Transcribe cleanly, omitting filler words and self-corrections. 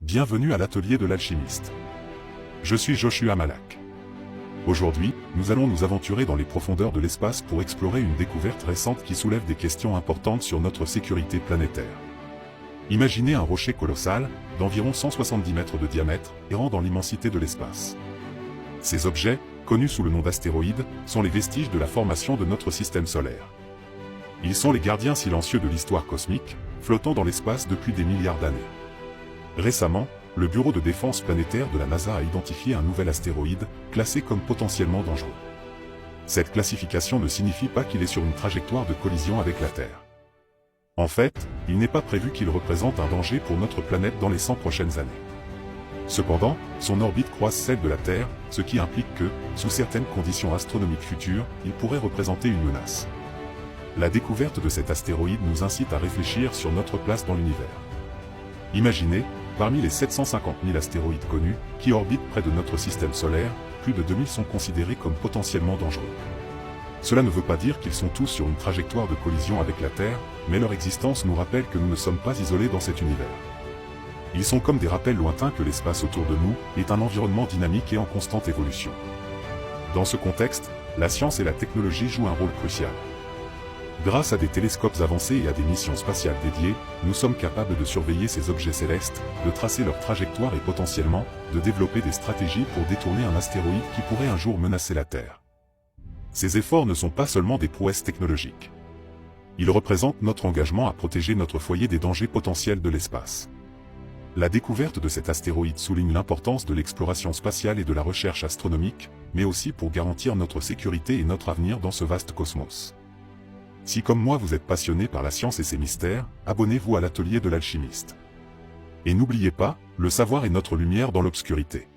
Bienvenue à l'atelier de l'alchimiste. Je suis Joshua Malak. Aujourd'hui, nous allons nous aventurer dans les profondeurs de l'espace pour explorer une découverte récente qui soulève des questions importantes sur notre sécurité planétaire. Imaginez un rocher colossal, d'environ 170 mètres de diamètre, errant dans l'immensité de l'espace. Ces objets, connus sous le nom d'astéroïdes, sont les vestiges de la formation de notre système solaire. Ils sont les gardiens silencieux de l'histoire cosmique, flottant dans l'espace depuis des milliards d'années. Récemment, le Bureau de défense planétaire de la NASA a identifié un nouvel astéroïde, classé comme potentiellement dangereux. Cette classification ne signifie pas qu'il est sur une trajectoire de collision avec la Terre. En fait, il n'est pas prévu qu'il représente un danger pour notre planète dans les 100 prochaines années. Cependant, son orbite croise celle de la Terre, ce qui implique que, sous certaines conditions astronomiques futures, il pourrait représenter une menace. La découverte de cet astéroïde nous incite à réfléchir sur notre place dans l'univers. Imaginez, parmi les 750 000 astéroïdes connus, qui orbitent près de notre système solaire, plus de 2000 sont considérés comme potentiellement dangereux. Cela ne veut pas dire qu'ils sont tous sur une trajectoire de collision avec la Terre, mais leur existence nous rappelle que nous ne sommes pas isolés dans cet univers. Ils sont comme des rappels lointains que l'espace autour de nous est un environnement dynamique et en constante évolution. Dans ce contexte, la science et la technologie jouent un rôle crucial. Grâce à des télescopes avancés et à des missions spatiales dédiées, nous sommes capables de surveiller ces objets célestes, de tracer leur trajectoire et potentiellement, de développer des stratégies pour détourner un astéroïde qui pourrait un jour menacer la Terre. Ces efforts ne sont pas seulement des prouesses technologiques. Ils représentent notre engagement à protéger notre foyer des dangers potentiels de l'espace. La découverte de cet astéroïde souligne l'importance de l'exploration spatiale et de la recherche astronomique, mais aussi pour garantir notre sécurité et notre avenir dans ce vaste cosmos. Si comme moi vous êtes passionné par la science et ses mystères, abonnez-vous à l'atelier de l'alchimiste. Et n'oubliez pas, le savoir est notre lumière dans l'obscurité.